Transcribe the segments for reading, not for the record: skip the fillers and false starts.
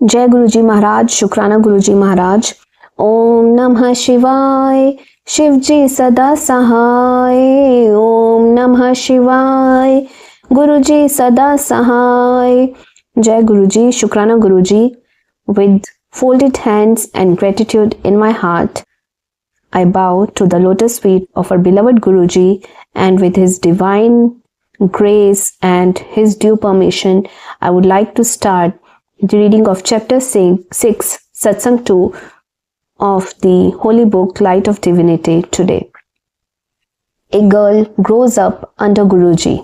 जय गुरुजी महाराज, शुक्राना गुरुजी महाराज। ओम नमः शिवाय, शिव जी सदा सहाय। ओम नमः शिवाय, गुरुजी सदा सहाय। जय गुरुजी, शुक्राना गुरुजी। With folded hands and gratitude in my heart, I bow to the lotus feet of our beloved Guruji, and with his divine grace and his due permission, I would like to start the reading of chapter 6, Satsang 2 of the holy book Light of Divinity today. A girl grows up under Guruji.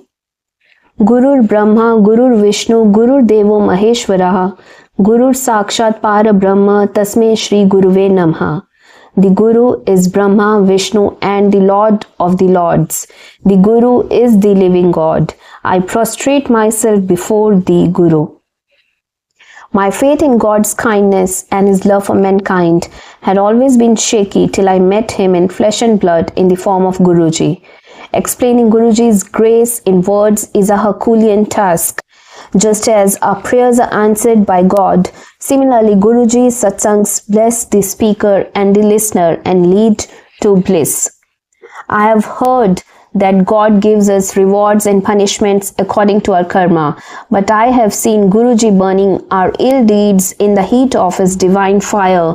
Gurur Brahma, Gurur Vishnu, Gurur Devo Maheshwaraha, Gurur Sakshat Para Brahma, Tasme Shri Guruve Namaha. The Guru is Brahma, Vishnu and the Lord of the Lords. The Guru is the living God. I prostrate myself before the Guru. My faith in God's kindness and His love for mankind had always been shaky till I met Him in flesh and blood in the form of Guruji. Explaining Guruji's grace in words is a Herculean task. Just as our prayers are answered by God, similarly Guruji's satsangs bless the speaker and the listener and lead to bliss. I have heard that God gives us rewards and punishments according to our karma, but I have seen Guruji burning our ill deeds in the heat of His divine fire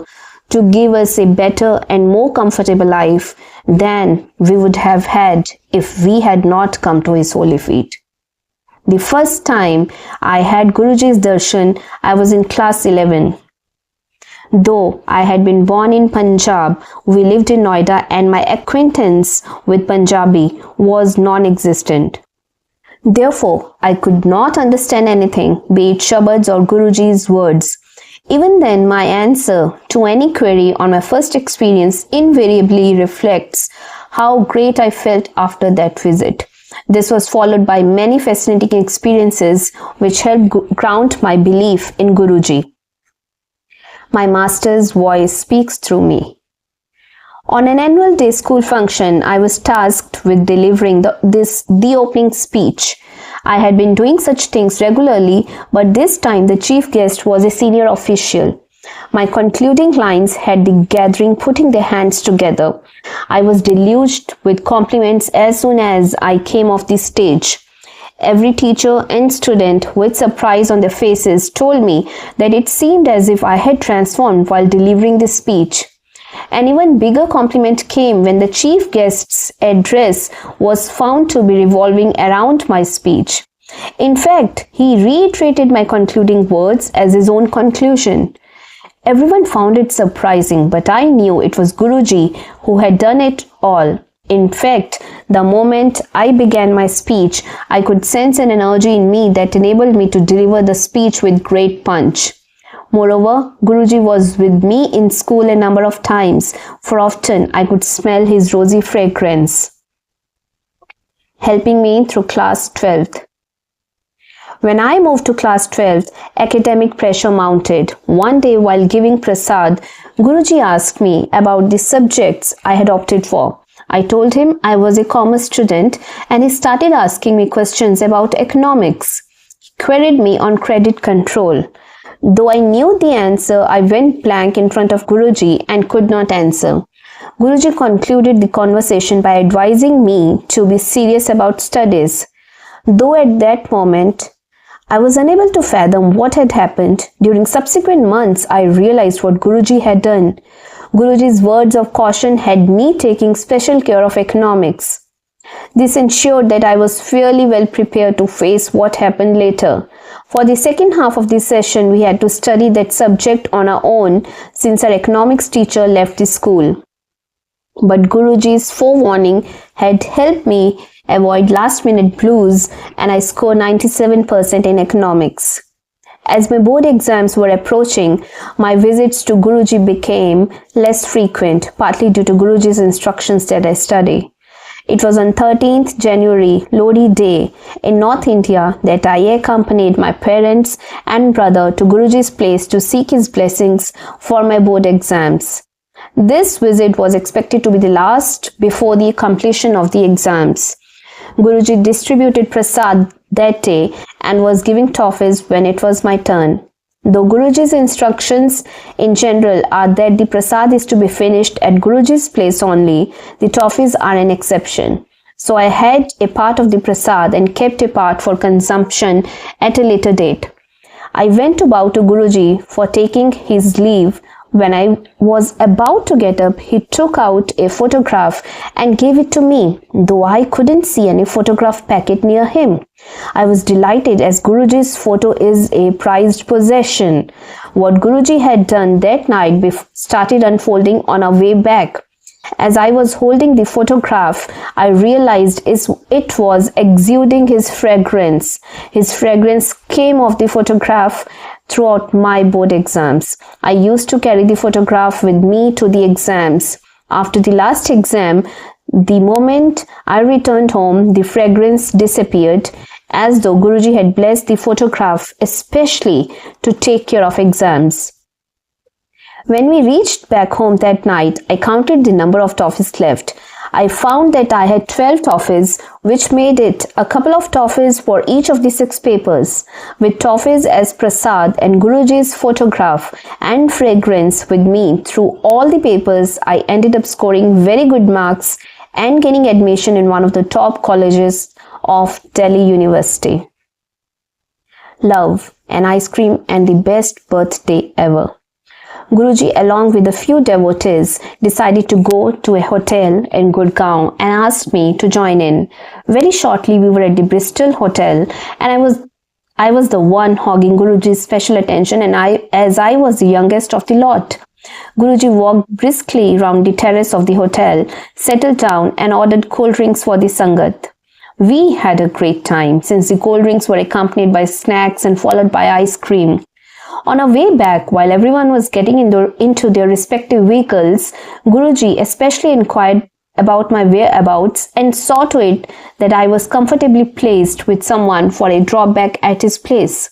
to give us a better and more comfortable life than we would have had if we had not come to His holy feet. The first time I had Guruji's darshan, I was in class 11. Though I had been born in Punjab, we lived in Noida and my acquaintance with Punjabi was non-existent. Therefore, I could not understand anything, be it Shabads or Guruji's words. Even then, my answer to any query on my first experience invariably reflects how great I felt after that visit. This was followed by many fascinating experiences which helped ground my belief in Guruji. My master's voice speaks through me. On an annual day school function, I was tasked with delivering the opening speech. I had been doing such things regularly, but this time the chief guest was a senior official. My concluding lines had the gathering putting their hands together. I was deluged with compliments as soon as I came off the stage. Every teacher and student, with surprise on their faces, told me that it seemed as if I had transformed while delivering the speech. An even bigger compliment came when the chief guest's address was found to be revolving around my speech. In fact, he reiterated my concluding words as his own conclusion. Everyone found it surprising, but I knew it was Guruji who had done it all. In fact, the moment I began my speech, I could sense an energy in me that enabled me to deliver the speech with great punch. Moreover, Guruji was with me in school a number of times, for often I could smell his rosy fragrance, helping me through class 12th. When I moved to class 12th, academic pressure mounted. One day while giving prasad, Guruji asked me about the subjects I had opted for. I told him I was a commerce student and he started asking me questions about economics. He queried me on credit control. Though I knew the answer, I went blank in front of Guruji and could not answer. Guruji concluded the conversation by advising me to be serious about studies. Though at that moment, I was unable to fathom what had happened. During subsequent months, I realized what Guruji had done. Guruji's words of caution had me taking special care of economics. This ensured that I was fairly well prepared to face what happened later. For the second half of the session, we had to study that subject on our own since our economics teacher left the school. But Guruji's forewarning had helped me avoid last-minute blues and I scored 97% in economics. As my board exams were approaching, my visits to Guruji became less frequent, partly due to Guruji's instructions that I study. It was on 13th January, Lodi Day, in North India, that I accompanied my parents and brother to Guruji's place to seek his blessings for my board exams. This visit was expected to be the last before the completion of the exams. Guruji distributed prasad that day and was giving toffees when it was my turn. Though Guruji's instructions in general are that the prasad is to be finished at Guruji's place only, the toffees are an exception. So I had a part of the prasad and kept a part for consumption at a later date. I went to bow to Guruji for taking his leave. When I was about to get up, he took out a photograph and gave it to me, though I couldn't see any photograph packet near him. I was delighted as Guruji's photo is a prized possession. What Guruji had done that night started unfolding on our way back. As I was holding the photograph, I realized it was exuding his fragrance. His fragrance came off the photograph throughout my board exams. I used to carry the photograph with me to the exams. After the last exam, the moment I returned home, the fragrance disappeared, as though Guruji had blessed the photograph especially to take care of exams. When we reached back home that night, I counted the number of toffees left. I found that I had 12 toffees, which made it a couple of toffees for each of the 6 papers. With toffees as prasad and Guruji's photograph and fragrance with me through all the papers, I ended up scoring very good marks and gaining admission in one of the top colleges of Delhi University. Love and ice cream and the best birthday ever. Guruji, along with a few devotees, decided to go to a hotel in Gurgaon and asked me to join in. Very shortly, we were at the Bristol Hotel, and I was the one hogging Guruji's special attention, and as I was the youngest of the lot. Guruji walked briskly round the terrace of the hotel, settled down, and ordered cold drinks for the Sangat. We had a great time, since the cold drinks were accompanied by snacks and followed by ice cream. On our way back, while everyone was getting into their respective vehicles, Guruji especially inquired about my whereabouts and saw to it that I was comfortably placed with someone for a drop back at his place.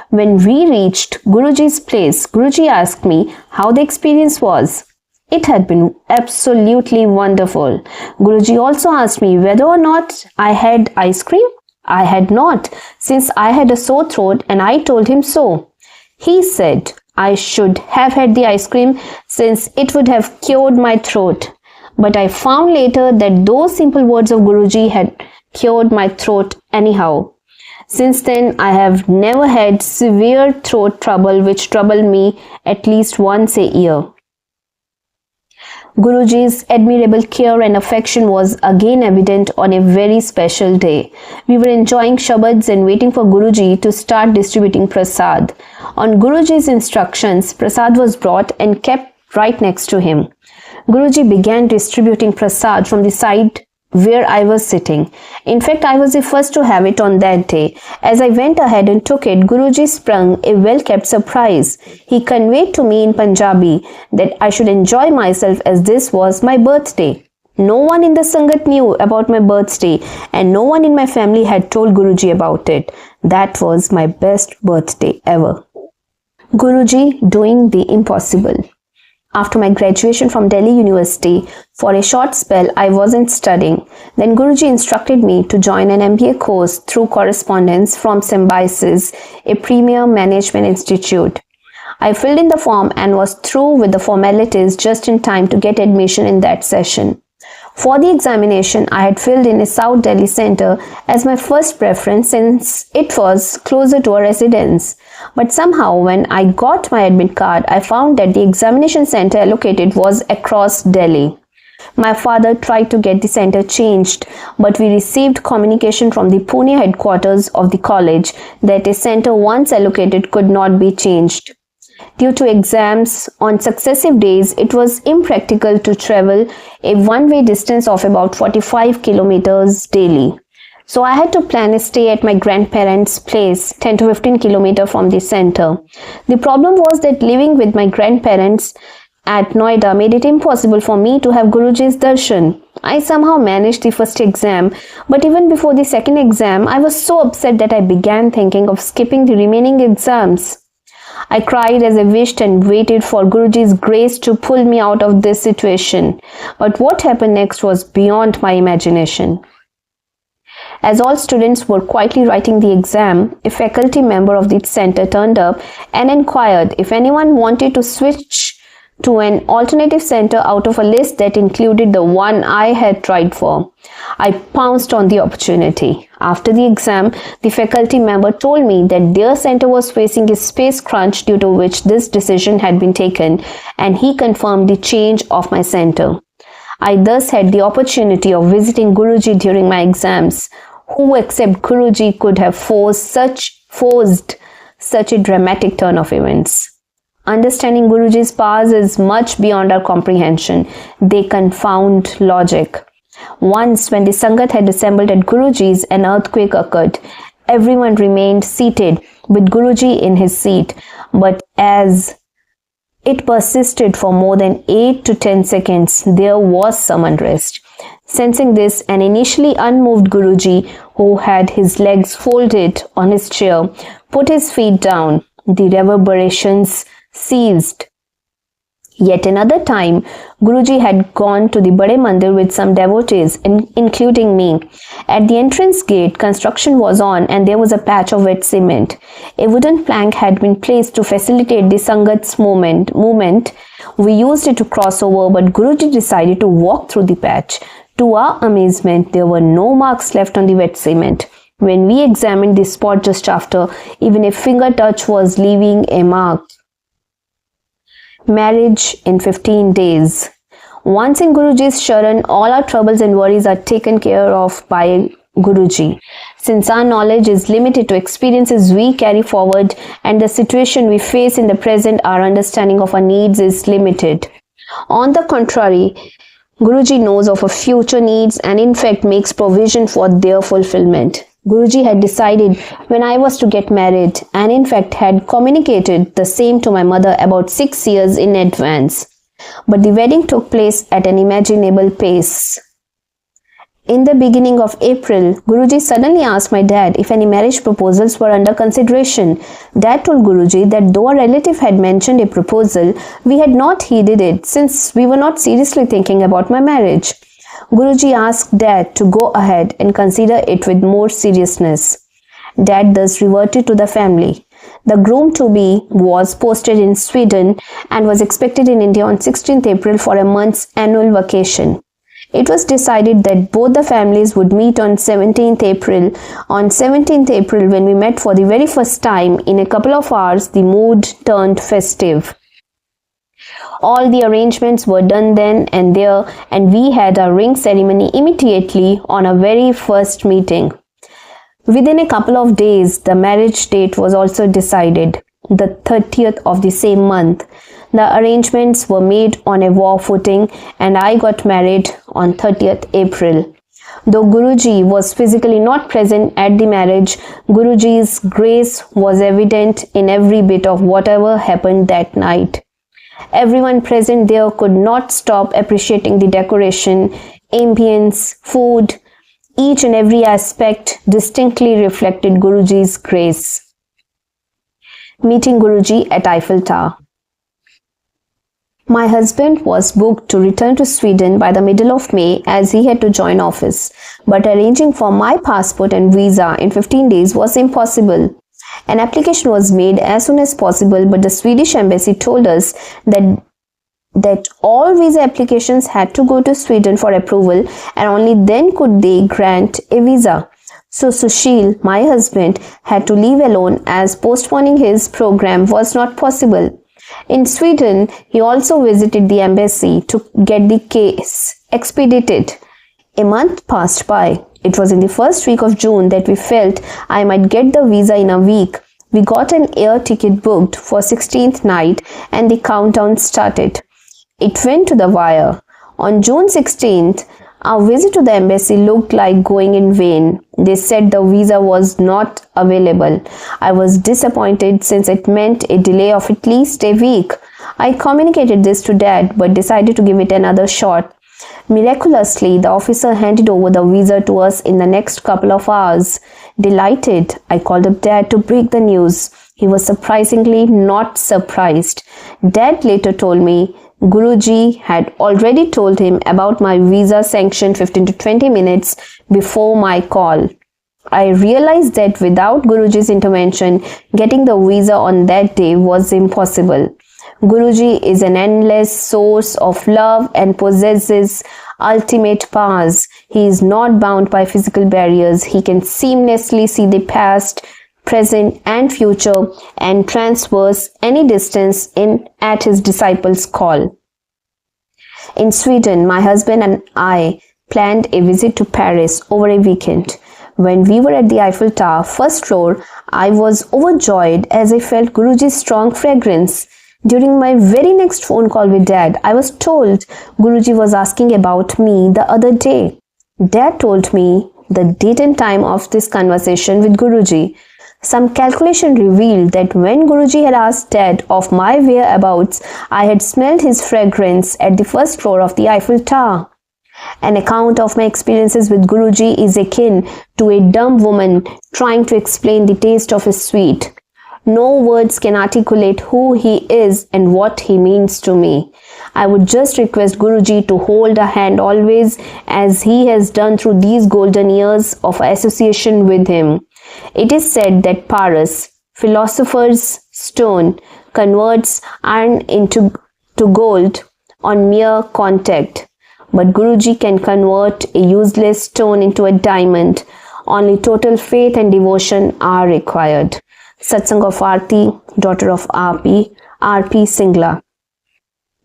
When we reached Guruji's place, Guruji asked me how the experience was. It had been absolutely wonderful. Guruji also asked me whether or not I had ice cream. I had not, since I had a sore throat, and I told him so. He said I should have had the ice cream since it would have cured my throat. But I found later that those simple words of Guruji had cured my throat anyhow. Since then, I have never had severe throat trouble which troubled me at least once a year. Guruji's admirable care and affection was again evident on a very special day. We were enjoying Shabads and waiting for Guruji to start distributing prasad. On Guruji's instructions, prasad was brought and kept right next to him. Guruji began distributing prasad from the side where I was sitting. In fact, I was the first to have it on that day. As I went ahead and took it, Guruji sprung a well-kept surprise. He conveyed to me in Punjabi that I should enjoy myself as this was my birthday. No one in the Sangat knew about my birthday, and no one in my family had told Guruji about it. That was my best birthday ever. Guruji doing the impossible. After my graduation from Delhi University, for a short spell I wasn't studying. Then Guruji instructed me to join an MBA course through correspondence from Symbiosis, a premier management institute. I filled in the form and was through with the formalities just in time to get admission in that session. For the examination, I had filled in a South Delhi center as my first preference since it was closer to our residence. But somehow when I got my admit card, I found that the examination center allocated was across Delhi. My father tried to get the center changed, but we received communication from the Pune headquarters of the college that a center once allocated could not be changed. Due to exams on successive days, it was impractical to travel a one-way distance of about 45 kilometers daily. So I had to plan a stay at my grandparents' place, 10 to 15 kilometers from the center. The problem was that living with my grandparents at Noida made it impossible for me to have Guruji's darshan. I somehow managed the first exam, but even before the second exam, I was so upset that I began thinking of skipping the remaining exams. I cried as I wished and waited for Guruji's grace to pull me out of this situation. But what happened next was beyond my imagination. As all students were quietly writing the exam, a faculty member of the center turned up and inquired if anyone wanted to switch to an alternative center out of a list that included the one I had tried for. I pounced on the opportunity. After the exam, the faculty member told me that their center was facing a space crunch due to which this decision had been taken, and he confirmed the change of my center. I thus had the opportunity of visiting Guruji during my exams. Who except Guruji could have forced such a dramatic turn of events? Understanding Guruji's powers is much beyond our comprehension. They confound logic. Once, when the Sangat had assembled at Guruji's, an earthquake occurred. Everyone remained seated, with Guruji in his seat, but as it persisted for more than 8 to 10 seconds, there was some unrest. Sensing this, an initially unmoved Guruji, who had his legs folded on his chair, put his feet down. The reverberations ceased. Yet another time, Guruji had gone to the Bade Mandir with some devotees, including me. At the entrance gate, construction was on and there was a patch of wet cement. A wooden plank had been placed to facilitate the Sangat's movement. We used it to cross over, but Guruji decided to walk through the patch. To our amazement, there were no marks left on the wet cement. When we examined the spot just after, even a finger touch was leaving a mark. Marriage in 15 days. Once in Guruji's Sharan, all our troubles and worries are taken care of by Guruji. Since our knowledge is limited to experiences we carry forward and the situation we face in the present, our understanding of our needs is limited. On the contrary, Guruji knows of our future needs and in fact makes provision for their fulfillment. Guruji had decided when I was to get married and in fact had communicated the same to my mother about 6 years in advance. But the wedding took place at an imaginable pace. In the beginning of April, Guruji suddenly asked my dad if any marriage proposals were under consideration. Dad told Guruji that though a relative had mentioned a proposal, we had not heeded it since we were not seriously thinking about my marriage. Guruji asked Dad to go ahead and consider it with more seriousness. Dad thus reverted to the family. The groom-to-be was posted in Sweden and was expected in India on 16th April for a month's annual vacation. It was decided that both the families would meet on 17th April. On 17th April, when we met for the very first time, in a couple of hours, the mood turned festive. All the arrangements were done then and there, and we had our ring ceremony immediately on our very first meeting. Within a couple of days, the marriage date was also decided, the 30th of the same month. The arrangements were made on a war footing, and I got married on 30th April. Though Guruji was physically not present at the marriage, Guruji's grace was evident in every bit of whatever happened that night. Everyone present there could not stop appreciating the decoration, ambience, food. Each and every aspect distinctly reflected Guruji's grace. Meeting Guruji at Eiffel Tower. My husband was booked to return to Sweden by the middle of May as he had to join office, but arranging for my passport and visa in 15 days was impossible. An application was made as soon as possible, but the Swedish embassy told us that all visa applications had to go to Sweden for approval and only then could they grant a visa. So Sushil, my husband, had to leave alone as postponing his program was not possible. In Sweden, he also visited the embassy to get the case expedited. A month passed by. It was in the first week of June that we felt I might get the visa in a week. We got an air ticket booked for 16th night and the countdown started. It went to the wire. On June 16th, our visit to the embassy looked like going in vain. They said the visa was not available. I was disappointed since it meant a delay of at least a week. I communicated this to Dad but decided to give it another shot. Miraculously, the officer handed over the visa to us in the next couple of hours. Delighted, I called up Dad to break the news. He was surprisingly not surprised. Dad later told me Guruji had already told him about my visa sanction 15 to 20 minutes before my call. I realized that without Guruji's intervention, getting the visa on that day was impossible. Guruji is an endless source of love and possesses ultimate powers. He is not bound by physical barriers. He can seamlessly see the past, present and future and transverse any distance in at his disciples' call. In Sweden, my husband and I planned a visit to Paris over a weekend. When we were at the Eiffel Tower, first floor, I was overjoyed as I felt Guruji's strong fragrance. During my very next phone call with Dad, I was told Guruji was asking about me the other day. Dad told me the date and time of this conversation with Guruji. Some calculation revealed that when Guruji had asked Dad of my whereabouts, I had smelled his fragrance at the first floor of the Eiffel Tower. An account of my experiences with Guruji is akin to a dumb woman trying to explain the taste of a sweet. No words can articulate who he is and what he means to me. I would just request Guruji to hold a hand always, as he has done through these golden years of association with him. It is said that Paras, philosopher's stone, converts iron into gold on mere contact. But Guruji can convert a useless stone into a diamond. Only total faith and devotion are required. Satsang of Aarti, daughter of R.P. Singla.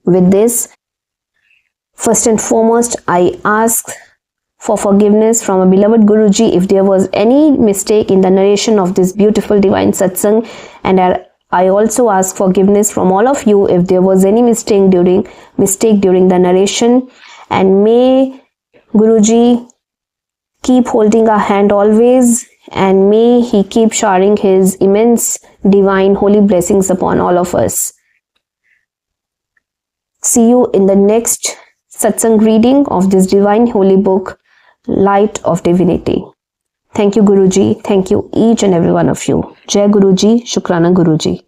With this, first and foremost, I ask for forgiveness from a beloved Guruji if there was any mistake in the narration of this beautiful divine satsang, and I also ask forgiveness from all of you if there was any mistake during the narration, and may Guruji keep holding our hand always, and may he keep showering his immense divine holy blessings upon all of us. See you in the next satsang reading of this divine holy book, Light of Divinity. Thank you, Guruji. Thank you, each and every one of you. Jai Guruji, Shukrana Guruji.